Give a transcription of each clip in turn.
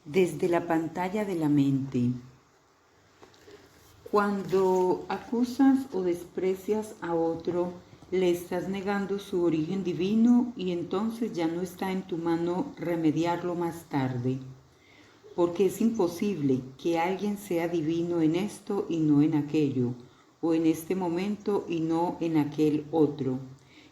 Desde la pantalla de la mente. Cuando acusas o desprecias a otro, le estás negando su origen divino y entonces ya no está en tu mano remediarlo más tarde. Porque es imposible que alguien sea divino en esto y no en aquello, o en este momento y no en aquel otro.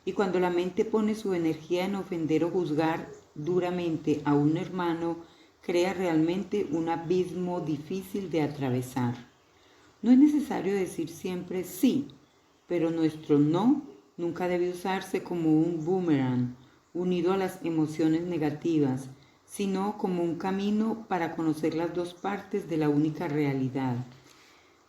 Y cuando la mente pone su energía en ofender o juzgar duramente a un hermano, crea realmente un abismo difícil de atravesar. No es necesario decir siempre sí, pero nuestro no nunca debe usarse como un boomerang unido a las emociones negativas, sino como un camino para conocer las dos partes de la única realidad.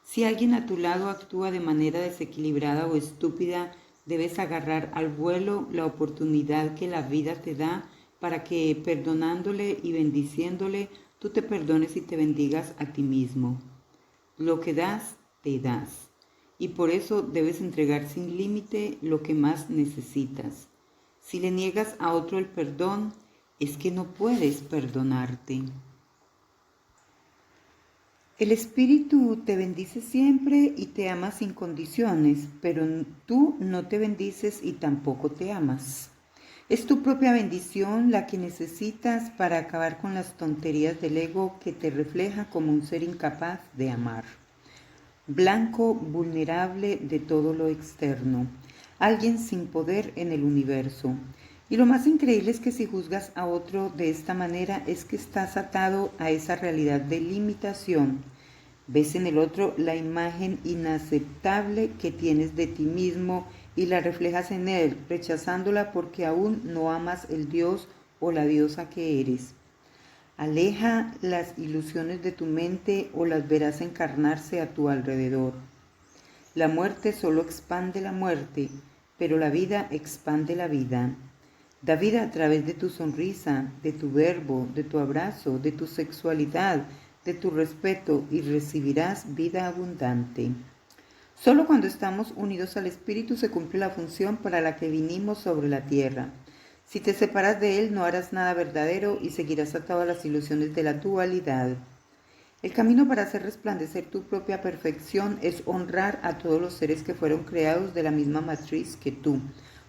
Si alguien a tu lado actúa de manera desequilibrada o estúpida, debes agarrar al vuelo la oportunidad que la vida te da para que, perdonándole y bendiciéndole, tú te perdones y te bendigas a ti mismo. Lo que das, te das. Y por eso debes entregar sin límite lo que más necesitas. Si le niegas a otro el perdón, es que no puedes perdonarte. El Espíritu te bendice siempre y te ama sin condiciones, pero tú no te bendices y tampoco te amas. Es tu propia bendición la que necesitas para acabar con las tonterías del ego que te refleja como un ser incapaz de amar. Blanco, vulnerable de todo lo externo, alguien sin poder en el universo. Y lo más increíble es que si juzgas a otro de esta manera es que estás atado a esa realidad de limitación. Ves en el otro la imagen inaceptable que tienes de ti mismo y la reflejas en él, rechazándola porque aún no amas el Dios o la diosa que eres. Aleja las ilusiones de tu mente o las verás encarnarse a tu alrededor. La muerte solo expande la muerte, pero la vida expande la vida. Da vida a través de tu sonrisa, de tu verbo, de tu abrazo, de tu sexualidad, de tu respeto y recibirás vida abundante. Solo cuando estamos unidos al Espíritu se cumple la función para la que vinimos sobre la tierra. Si te separas de Él no harás nada verdadero y seguirás atado a las ilusiones de la dualidad. El camino para hacer resplandecer tu propia perfección es honrar a todos los seres que fueron creados de la misma matriz que tú,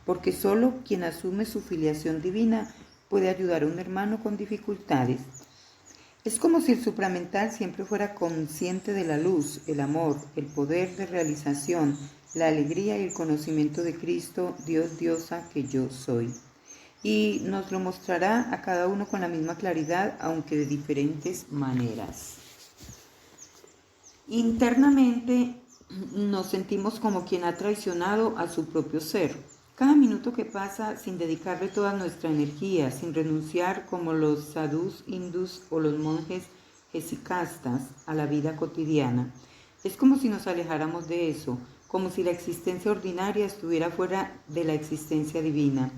porque solo quien asume su filiación divina puede ayudar a un hermano con dificultades. Es como si el supramental siempre fuera consciente de la luz, el amor, el poder de realización, la alegría y el conocimiento de Cristo, Dios, diosa que yo soy. Y nos lo mostrará a cada uno con la misma claridad, aunque de diferentes maneras. Internamente nos sentimos como quien ha traicionado a su propio ser. Cada minuto que pasa sin dedicarle toda nuestra energía, sin renunciar como los sadhus hindús o los monjes hesikastas a la vida cotidiana, es como si nos alejáramos de eso, como si la existencia ordinaria estuviera fuera de la existencia divina.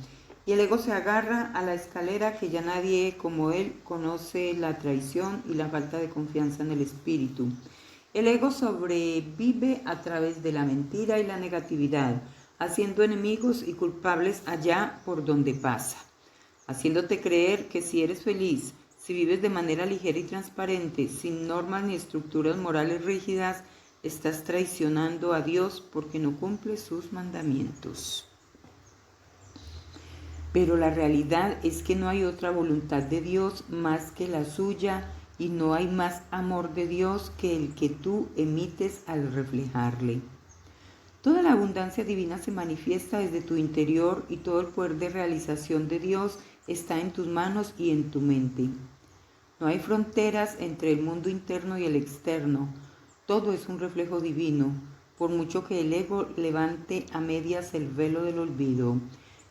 Y el ego se agarra a la escalera que ya nadie como él conoce la traición y la falta de confianza en el espíritu. El ego sobrevive a través de la mentira y la negatividad, haciendo enemigos y culpables allá por donde pasa, haciéndote creer que si eres feliz, si vives de manera ligera y transparente, sin normas ni estructuras morales rígidas, estás traicionando a Dios porque no cumples sus mandamientos. Pero la realidad es que no hay otra voluntad de Dios más que la suya y no hay más amor de Dios que el que tú emites al reflejarle. Toda la abundancia divina se manifiesta desde tu interior y todo el poder de realización de Dios está en tus manos y en tu mente. No hay fronteras entre el mundo interno y el externo. Todo es un reflejo divino, por mucho que el ego levante a medias el velo del olvido.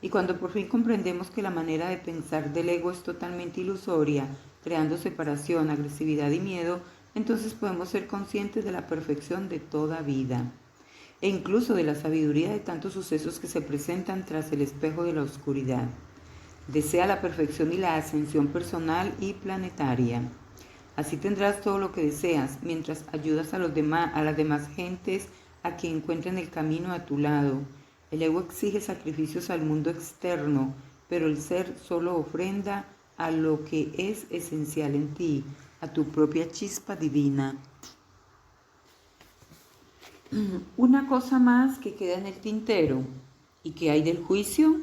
Y cuando por fin comprendemos que la manera de pensar del ego es totalmente ilusoria, creando separación, agresividad y miedo, entonces podemos ser conscientes de la perfección de toda vida e incluso de la sabiduría de tantos sucesos que se presentan tras el espejo de la oscuridad. Desea la perfección y la ascensión personal y planetaria. Así tendrás todo lo que deseas, mientras ayudas a las demás gentes a que encuentren el camino a tu lado. El ego exige sacrificios al mundo externo, pero el ser solo ofrenda a lo que es esencial en ti, a tu propia chispa divina. Una cosa más que queda en el tintero y que hay del juicio.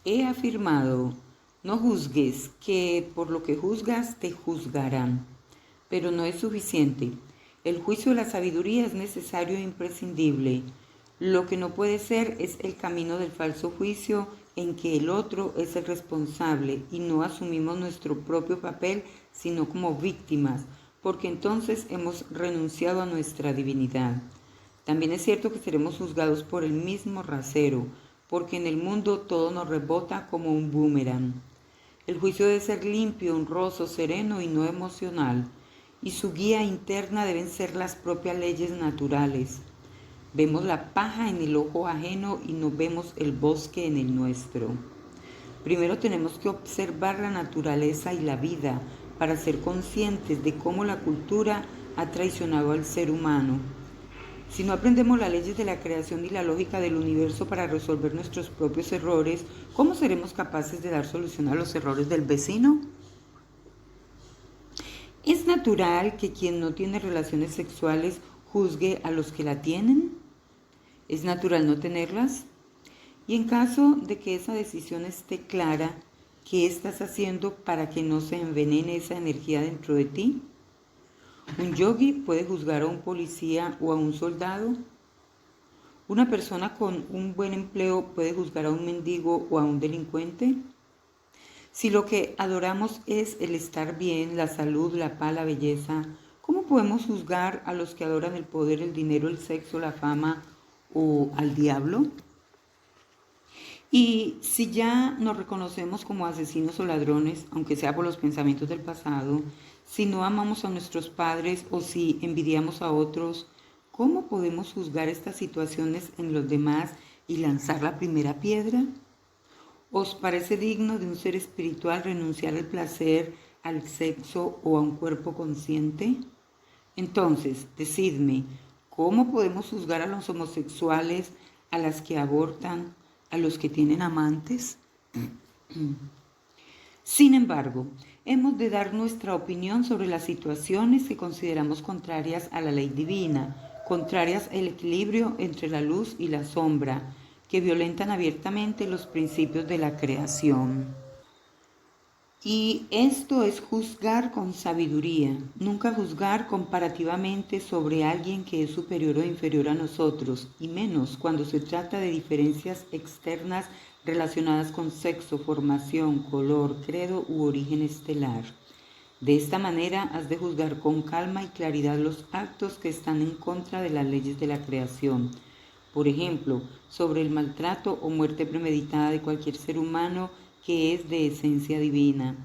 He afirmado, no juzgues, que por lo que juzgas te juzgarán. Pero no es suficiente. El juicio de la sabiduría es necesario e imprescindible. Lo que no puede ser es el camino del falso juicio en que el otro es el responsable y no asumimos nuestro propio papel sino como víctimas, porque entonces hemos renunciado a nuestra divinidad. También es cierto que seremos juzgados por el mismo rasero, porque en el mundo todo nos rebota como un boomerang. El juicio debe ser limpio, honroso, sereno y no emocional, y su guía interna deben ser las propias leyes naturales. Vemos la paja en el ojo ajeno y no vemos el bosque en el nuestro. Primero tenemos que observar la naturaleza y la vida para ser conscientes de cómo la cultura ha traicionado al ser humano. Si no aprendemos las leyes de la creación y la lógica del universo para resolver nuestros propios errores, ¿cómo seremos capaces de dar solución a los errores del vecino? ¿Es natural que quien no tiene relaciones sexuales juzgue a los que la tienen? ¿Es natural no tenerlas? Y en caso de que esa decisión esté clara, ¿qué estás haciendo para que no se envenene esa energía dentro de ti? ¿Un yogi puede juzgar a un policía o a un soldado? ¿Una persona con un buen empleo puede juzgar a un mendigo o a un delincuente? Si lo que adoramos es el estar bien, la salud, la paz, la belleza, ¿cómo podemos juzgar a los que adoran el poder, el dinero, el sexo, la fama o al diablo? Y si ya nos reconocemos como asesinos o ladrones, aunque sea por los pensamientos del pasado, si no amamos a nuestros padres o si envidiamos a otros, ¿cómo podemos juzgar estas situaciones en los demás y lanzar la primera piedra? ¿Os parece digno de un ser espiritual renunciar al placer, al sexo o a un cuerpo consciente? Entonces, decidme, ¿cómo podemos juzgar a los homosexuales, a las que abortan, a los que tienen amantes? Sin embargo, hemos de dar nuestra opinión sobre las situaciones que consideramos contrarias a la ley divina, contrarias al equilibrio entre la luz y la sombra, que violentan abiertamente los principios de la creación. Y esto es juzgar con sabiduría, nunca juzgar comparativamente sobre alguien que es superior o inferior a nosotros, y menos cuando se trata de diferencias externas relacionadas con sexo, formación, color, credo u origen estelar. De esta manera has de juzgar con calma y claridad los actos que están en contra de las leyes de la creación. Por ejemplo, sobre el maltrato o muerte premeditada de cualquier ser humano que es de esencia divina.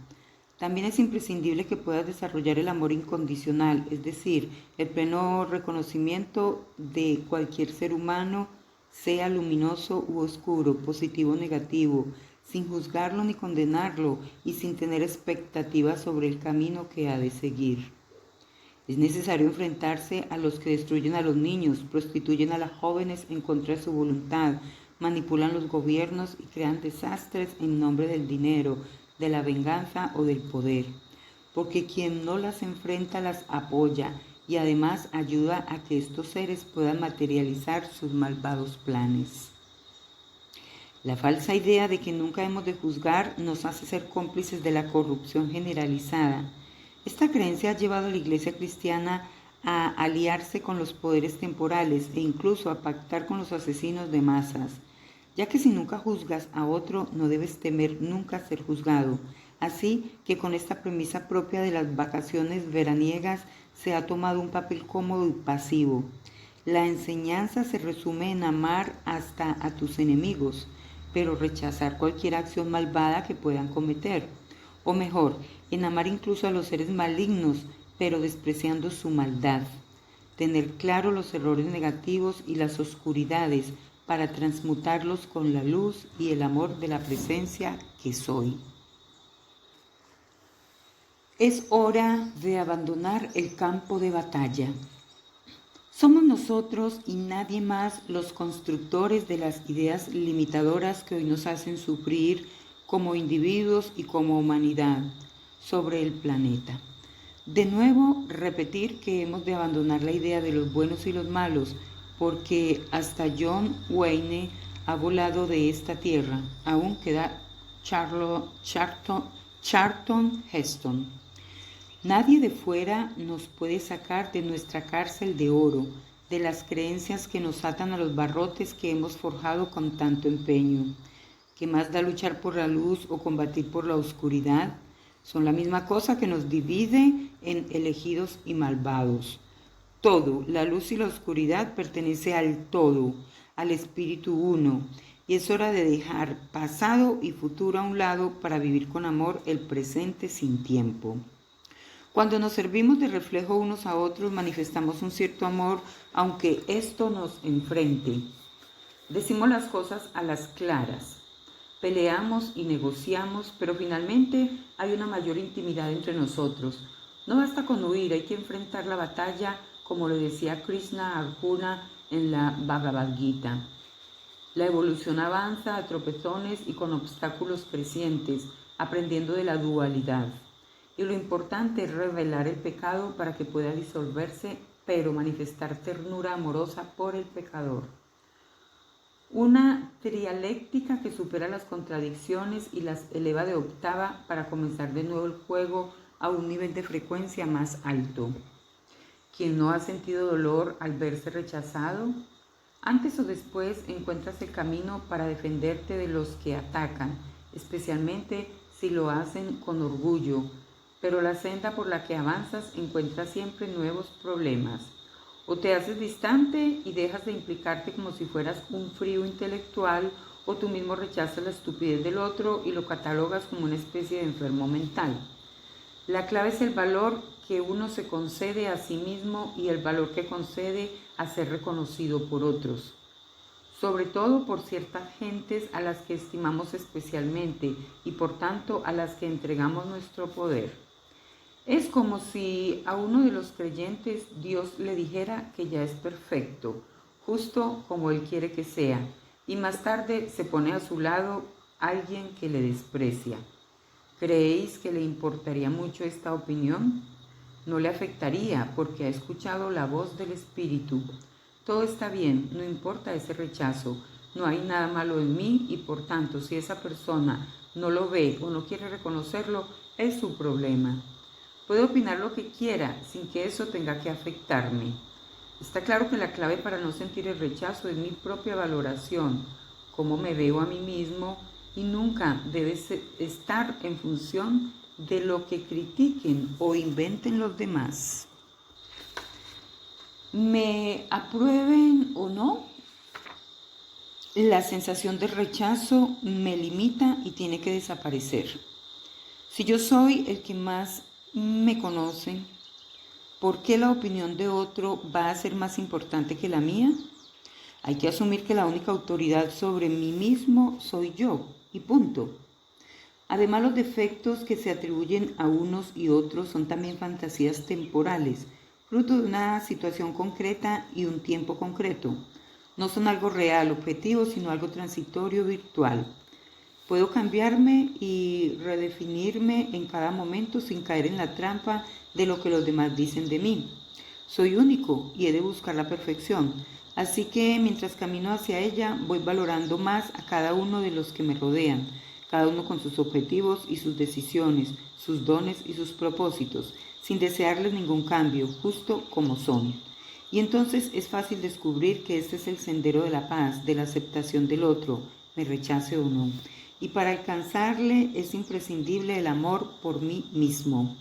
También es imprescindible que puedas desarrollar el amor incondicional, es decir, el pleno reconocimiento de cualquier ser humano, sea luminoso u oscuro, positivo o negativo, sin juzgarlo ni condenarlo y sin tener expectativas sobre el camino que ha de seguir. Es necesario enfrentarse a los que destruyen a los niños, prostituyen a las jóvenes en contra de su voluntad, manipulan los gobiernos y crean desastres en nombre del dinero, de la venganza o del poder, porque quien no las enfrenta las apoya y además ayuda a que estos seres puedan materializar sus malvados planes. La falsa idea de que nunca hemos de juzgar nos hace ser cómplices de la corrupción generalizada. Esta creencia ha llevado a la Iglesia cristiana a aliarse con los poderes temporales e incluso a pactar con los asesinos de masas, ya que si nunca juzgas a otro, no debes temer nunca ser juzgado. Así que con esta premisa propia de las vacaciones veraniegas se ha tomado un papel cómodo y pasivo. La enseñanza se resume en amar hasta a tus enemigos, pero rechazar cualquier acción malvada que puedan cometer. O mejor, en amar incluso a los seres malignos, pero despreciando su maldad. Tener claro los errores negativos y las oscuridades para transmutarlos con la luz y el amor de la presencia que soy. Es hora de abandonar el campo de batalla. Somos nosotros y nadie más los constructores de las ideas limitadoras que hoy nos hacen sufrir como individuos y como humanidad sobre el planeta. De nuevo, repetir que hemos de abandonar la idea de los buenos y los malos, porque hasta John Wayne ha volado de esta tierra. Aún queda Charlton Heston. Nadie de fuera nos puede sacar de nuestra cárcel de oro, de las creencias que nos atan a los barrotes que hemos forjado con tanto empeño. ¿Qué más da luchar por la luz o combatir por la oscuridad? Son la misma cosa que nos divide en elegidos y malvados. Todo, la luz y la oscuridad, pertenece al todo, al Espíritu Uno, y es hora de dejar pasado y futuro a un lado para vivir con amor el presente sin tiempo. Cuando nos servimos de reflejo unos a otros, manifestamos un cierto amor, aunque esto nos enfrente. Decimos las cosas a las claras. Peleamos y negociamos, pero finalmente hay una mayor intimidad entre nosotros. No basta con huir, hay que enfrentar la batalla, como le decía Krishna a Arjuna en la Bhagavad Gita. La evolución avanza a tropezones y con obstáculos crecientes, aprendiendo de la dualidad. Y lo importante es revelar el pecado para que pueda disolverse, pero manifestar ternura amorosa por el pecador. Una trialéctica que supera las contradicciones y las eleva de octava para comenzar de nuevo el juego a un nivel de frecuencia más alto. Quien no ha sentido dolor al verse rechazado, antes o después encuentras el camino para defenderte de los que atacan, especialmente si lo hacen con orgullo, pero la senda por la que avanzas encuentra siempre nuevos problemas. O te haces distante y dejas de implicarte como si fueras un frío intelectual, o tú mismo rechazas la estupidez del otro y lo catalogas como una especie de enfermo mental. La clave es el valor que uno se concede a sí mismo y el valor que concede a ser reconocido por otros, sobre todo por ciertas gentes a las que estimamos especialmente y por tanto a las que entregamos nuestro poder. Es como si a uno de los creyentes Dios le dijera que ya es perfecto, justo como Él quiere que sea, y más tarde se pone a su lado alguien que le desprecia. ¿Creéis que le importaría mucho esta opinión? No le afectaría porque ha escuchado la voz del Espíritu. Todo está bien, no importa ese rechazo, no hay nada malo en mí y por tanto si esa persona no lo ve o no quiere reconocerlo, es su problema. Puedo opinar lo que quiera sin que eso tenga que afectarme. Está claro que la clave para no sentir el rechazo es mi propia valoración, cómo me veo a mí mismo, y nunca debe estar en función de lo que critiquen o inventen los demás. Me aprueben o no, la sensación de rechazo me limita y tiene que desaparecer. Si yo soy el que más me conoce, ¿por qué la opinión de otro va a ser más importante que la mía? Hay que asumir que la única autoridad sobre mí mismo soy yo, y punto. Además, los defectos que se atribuyen a unos y otros son también fantasías temporales, fruto de una situación concreta y un tiempo concreto. No son algo real, objetivo, sino algo transitorio, virtual. Puedo cambiarme y redefinirme en cada momento sin caer en la trampa de lo que los demás dicen de mí. Soy único y he de buscar la perfección, así que mientras camino hacia ella voy valorando más a cada uno de los que me rodean, cada uno con sus objetivos y sus decisiones, sus dones y sus propósitos, sin desearles ningún cambio, justo como son. Y entonces es fácil descubrir que este es el sendero de la paz, de la aceptación del otro, me rechace o no. Y para alcanzarle es imprescindible el amor por mí mismo.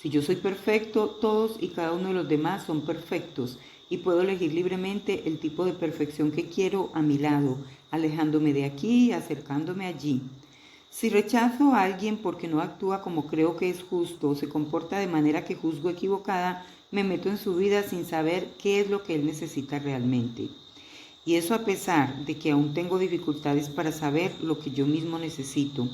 Si yo soy perfecto, todos y cada uno de los demás son perfectos y puedo elegir libremente el tipo de perfección que quiero a mi lado, alejándome de aquí y acercándome allí. Si rechazo a alguien porque no actúa como creo que es justo o se comporta de manera que juzgo equivocada, me meto en su vida sin saber qué es lo que él necesita realmente. Y eso a pesar de que aún tengo dificultades para saber lo que yo mismo necesito.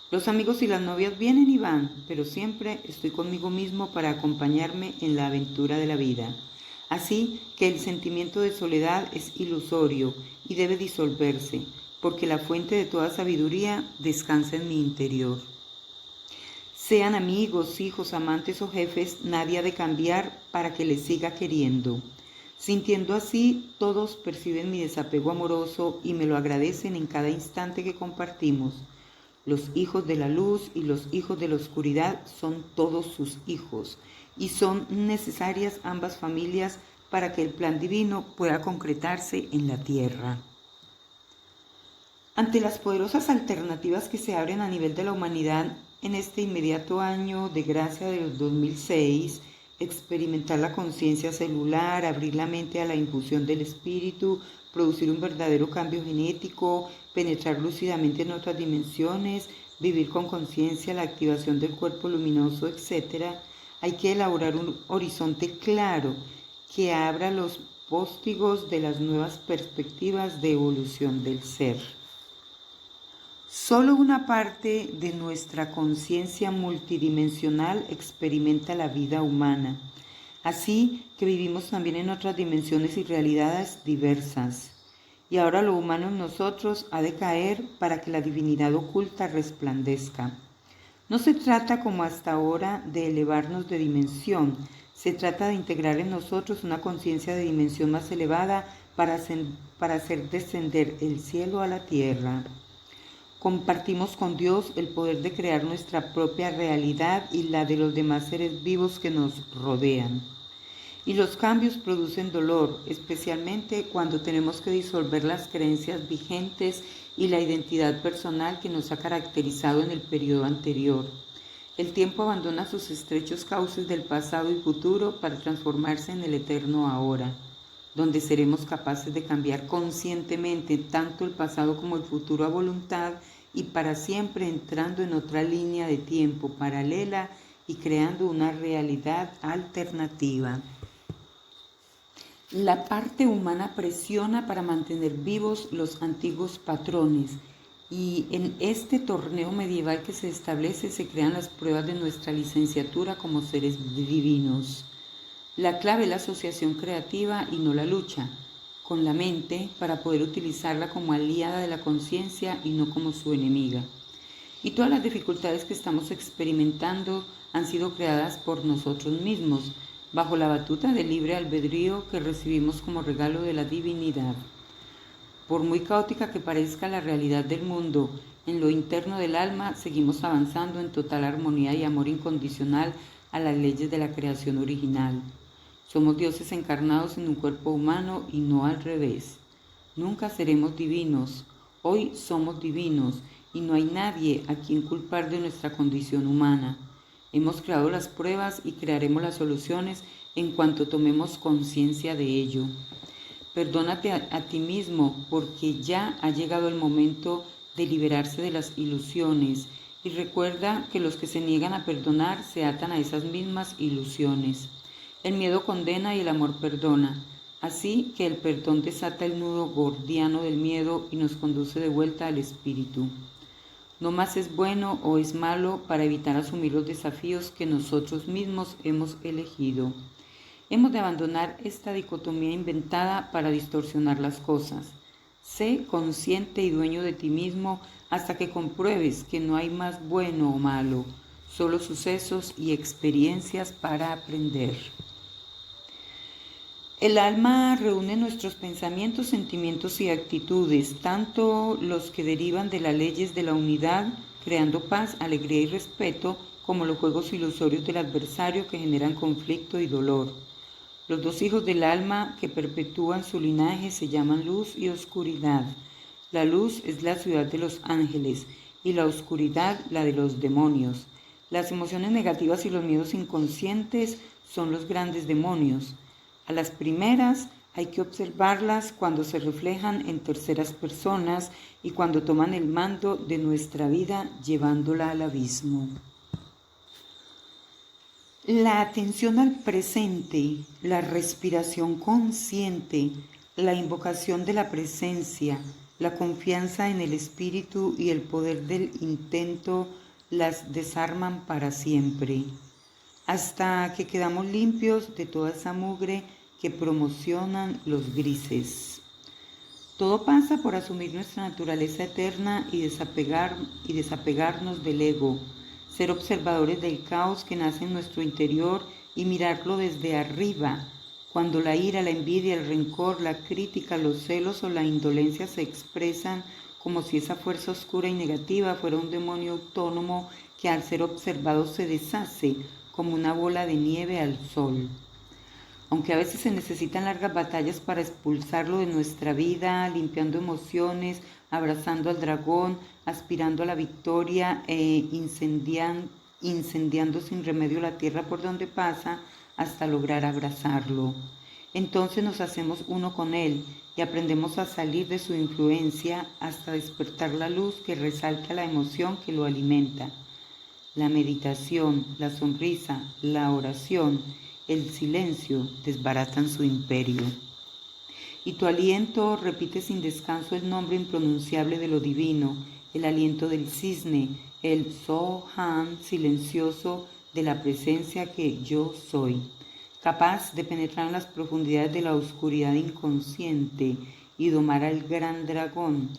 Los amigos y las novias vienen y van, pero siempre estoy conmigo mismo para acompañarme en la aventura de la vida. Así que el sentimiento de soledad es ilusorio y debe disolverse, porque la fuente de toda sabiduría descansa en mi interior. Sean amigos, hijos, amantes o jefes, nadie ha de cambiar para que les siga queriendo. Sintiendo así, todos perciben mi desapego amoroso y me lo agradecen en cada instante que compartimos. Los hijos de la luz y los hijos de la oscuridad son todos sus hijos y son necesarias ambas familias para que el plan divino pueda concretarse en la tierra. Ante las poderosas alternativas que se abren a nivel de la humanidad en este inmediato año de gracia del 2006, experimentar la conciencia celular, abrir la mente a la infusión del espíritu, producir un verdadero cambio genético, penetrar lúcidamente en otras dimensiones, vivir con conciencia la activación del cuerpo luminoso, etc., hay que elaborar un horizonte claro que abra los póstigos de las nuevas perspectivas de evolución del ser. Solo una parte de nuestra conciencia multidimensional experimenta la vida humana, así que vivimos también en otras dimensiones y realidades diversas. Y ahora lo humano en nosotros ha de caer para que la divinidad oculta resplandezca. No se trata como hasta ahora de elevarnos de dimensión, se trata de integrar en nosotros una conciencia de dimensión más elevada para hacer descender el cielo a la tierra. Compartimos con Dios el poder de crear nuestra propia realidad y la de los demás seres vivos que nos rodean. Y los cambios producen dolor, especialmente cuando tenemos que disolver las creencias vigentes y la identidad personal que nos ha caracterizado en el periodo anterior. El tiempo abandona sus estrechos cauces del pasado y futuro para transformarse en el eterno ahora, donde seremos capaces de cambiar conscientemente tanto el pasado como el futuro a voluntad y para siempre entrando en otra línea de tiempo paralela y creando una realidad alternativa. La parte humana presiona para mantener vivos los antiguos patrones y en este torneo medieval que se establece se crean las pruebas de nuestra licenciatura como seres divinos. La clave es la asociación creativa y no la lucha con la mente para poder utilizarla como aliada de la conciencia y no como su enemiga. Y todas las dificultades que estamos experimentando han sido creadas por nosotros mismos, bajo la batuta del libre albedrío que recibimos como regalo de la divinidad. Por muy caótica que parezca la realidad del mundo, en lo interno del alma seguimos avanzando en total armonía y amor incondicional a las leyes de la creación original. Somos dioses encarnados en un cuerpo humano y no al revés. Nunca seremos divinos, hoy somos divinos y no hay nadie a quien culpar de nuestra condición humana. Hemos creado las pruebas y crearemos las soluciones en cuanto tomemos conciencia de ello. Perdónate a ti mismo porque ya ha llegado el momento de liberarse de las ilusiones y recuerda que los que se niegan a perdonar se atan a esas mismas ilusiones. El miedo condena y el amor perdona, así que el perdón desata el nudo gordiano del miedo y nos conduce de vuelta al espíritu. No más es bueno o es malo para evitar asumir los desafíos que nosotros mismos hemos elegido. Hemos de abandonar esta dicotomía inventada para distorsionar las cosas. Sé consciente y dueño de ti mismo hasta que compruebes que no hay más bueno o malo, solo sucesos y experiencias para aprender. El alma reúne nuestros pensamientos, sentimientos y actitudes, tanto los que derivan de las leyes de la unidad, creando paz, alegría y respeto, como los juegos ilusorios del adversario que generan conflicto y dolor. Los dos hijos del alma que perpetúan su linaje se llaman luz y oscuridad. La luz es la ciudad de los ángeles y la oscuridad la de los demonios. Las emociones negativas y los miedos inconscientes son los grandes demonios. A las primeras hay que observarlas cuando se reflejan en terceras personas y cuando toman el mando de nuestra vida llevándola al abismo. La atención al presente, la respiración consciente, la invocación de la presencia, la confianza en el espíritu y el poder del intento las desarman para siempre, hasta que quedamos limpios de toda esa mugre que promocionan los grises. Todo pasa por asumir nuestra naturaleza eterna y desapegarnos del ego, ser observadores del caos que nace en nuestro interior y mirarlo desde arriba, cuando la ira, la envidia, el rencor, la crítica, los celos o la indolencia se expresan como si esa fuerza oscura y negativa fuera un demonio autónomo que al ser observado se deshace como una bola de nieve al sol. Aunque a veces se necesitan largas batallas para expulsarlo de nuestra vida, limpiando emociones, abrazando al dragón, aspirando a la victoria e incendiando sin remedio la tierra por donde pasa hasta lograr abrazarlo. Entonces nos hacemos uno con él y aprendemos a salir de su influencia hasta despertar la luz que resalta la emoción que lo alimenta. La meditación, la sonrisa, la oración, el silencio desbaratan su imperio. Y tu aliento repite sin descanso el nombre impronunciable de lo divino, el aliento del cisne, el Sohan silencioso de la presencia que yo soy, capaz de penetrar en las profundidades de la oscuridad inconsciente y domar al gran dragón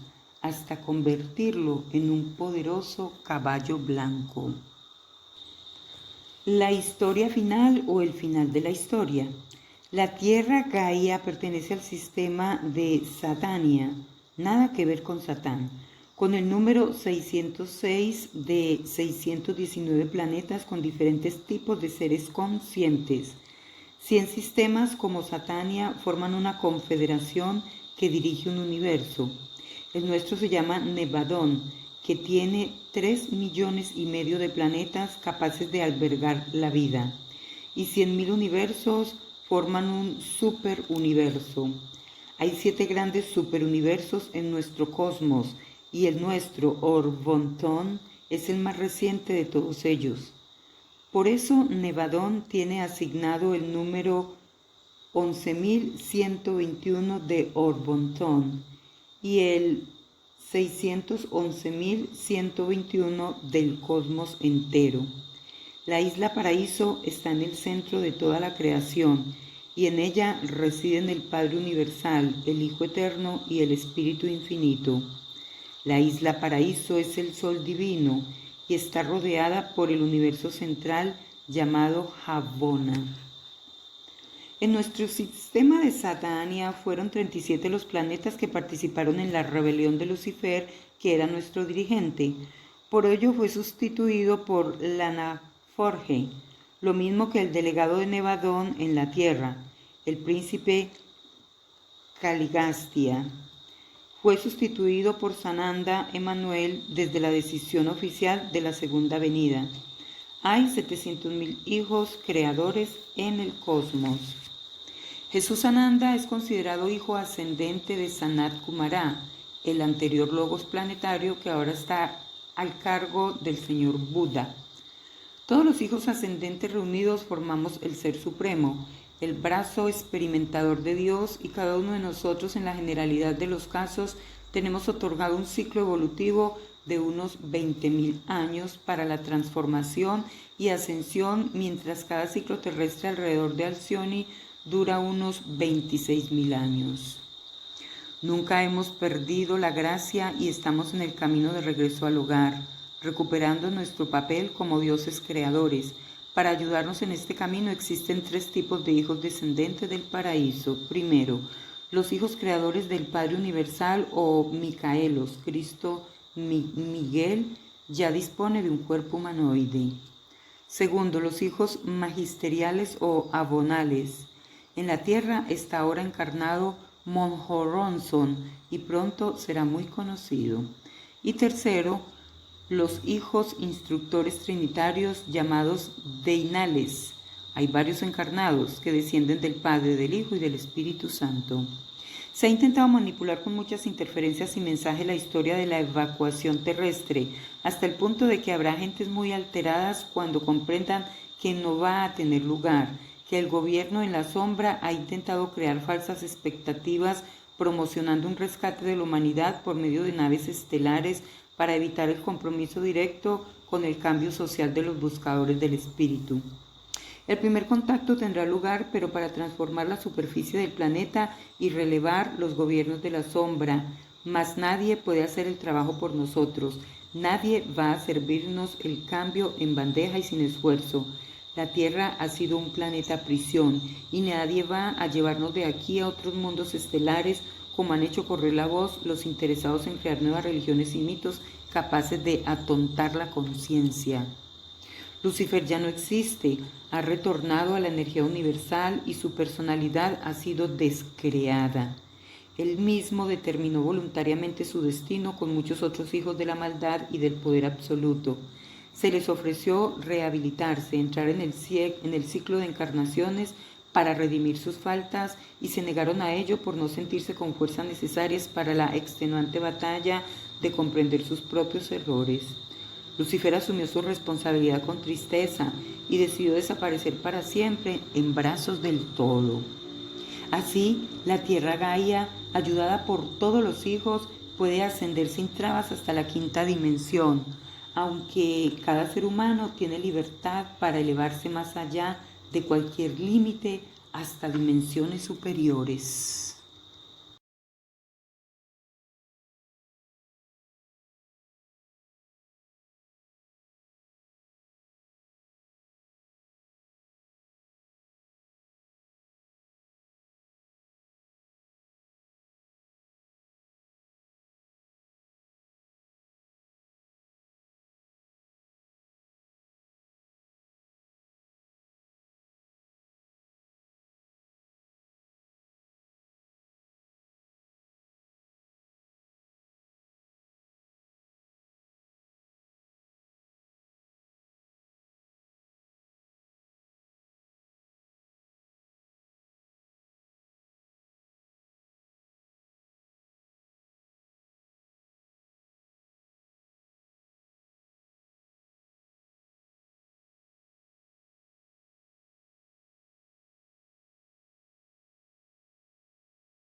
hasta convertirlo en un poderoso caballo blanco. La historia final o el final de la historia. La Tierra Gaia pertenece al sistema de Satania, nada que ver con Satán, con el número 606 de 619 planetas con diferentes tipos de seres conscientes. 100 sistemas como Satania forman una confederación que dirige un universo. El nuestro se llama Nevadón, que tiene 3,5 millones de planetas capaces de albergar la vida, y 100,000 universos forman un superuniverso. Hay 7 grandes superuniversos en nuestro cosmos y el nuestro, Orvonton, es el más reciente de todos ellos. Por eso Nevadón tiene asignado el número 11.121 de Orvonton y el 611.121 del cosmos entero. La isla Paraíso está en el centro de toda la creación y en ella residen el Padre Universal, el Hijo Eterno y el Espíritu Infinito. La isla Paraíso es el Sol Divino y está rodeada por el universo central llamado Habona. En nuestro sistema de Satania fueron 37 los planetas que participaron en la rebelión de Lucifer, que era nuestro dirigente. Por ello fue sustituido por Lanaforge, lo mismo que el delegado de Nevadón en la Tierra, el príncipe Caligastia. Fue sustituido por Sananda Emanuel desde la decisión oficial de la segunda venida. Hay 700,000 hijos creadores en el cosmos. Jesús Ananda es considerado hijo ascendente de Sanat Kumara, el anterior logos planetario que ahora está al cargo del señor Buda. Todos los hijos ascendentes reunidos formamos el Ser Supremo, el brazo experimentador de Dios, y cada uno de nosotros en la generalidad de los casos tenemos otorgado un ciclo evolutivo de unos 20,000 años para la transformación y ascensión, mientras cada ciclo terrestre alrededor de Alcione dura unos 26,000 años. Nunca hemos perdido la gracia y estamos en el camino de regreso al hogar, recuperando nuestro papel como dioses creadores. Para ayudarnos en este camino existen 3 tipos de hijos descendentes del paraíso. Primero, los hijos creadores del Padre Universal o Micaelos. Cristo Miguel ya dispone de un cuerpo humanoide. Segundo, los hijos magisteriales o abonales. En la tierra está ahora encarnado Monjoronson y pronto será muy conocido. Y tercero, los hijos instructores trinitarios llamados Deinales. Hay varios encarnados que descienden del Padre, del Hijo y del Espíritu Santo. Se ha intentado manipular con muchas interferencias y mensajes la historia de la evacuación terrestre, hasta el punto de que habrá gentes muy alteradas cuando comprendan que no va a tener lugar, que el gobierno en la sombra ha intentado crear falsas expectativas promocionando un rescate de la humanidad por medio de naves estelares para evitar el compromiso directo con el cambio social de los buscadores del espíritu. El primer contacto tendrá lugar, pero para transformar la superficie del planeta y relevar los gobiernos de la sombra, mas nadie puede hacer el trabajo por nosotros. Nadie va a servirnos el cambio en bandeja y sin esfuerzo. La Tierra ha sido un planeta prisión y nadie va a llevarnos de aquí a otros mundos estelares como han hecho correr la voz los interesados en crear nuevas religiones y mitos capaces de atontar la conciencia. Lucifer ya no existe, ha retornado a la energía universal y su personalidad ha sido descreada. Él mismo determinó voluntariamente su destino con muchos otros hijos de la maldad y del poder absoluto. Se les ofreció rehabilitarse, entrar en el ciclo de encarnaciones para redimir sus faltas y se negaron a ello por no sentirse con fuerzas necesarias para la extenuante batalla de comprender sus propios errores. Lucifer asumió su responsabilidad con tristeza y decidió desaparecer para siempre en brazos del todo. Así, la Tierra Gaia, ayudada por todos los hijos, puede ascender sin trabas hasta la quinta dimensión, aunque cada ser humano tiene libertad para elevarse más allá de cualquier límite hasta dimensiones superiores.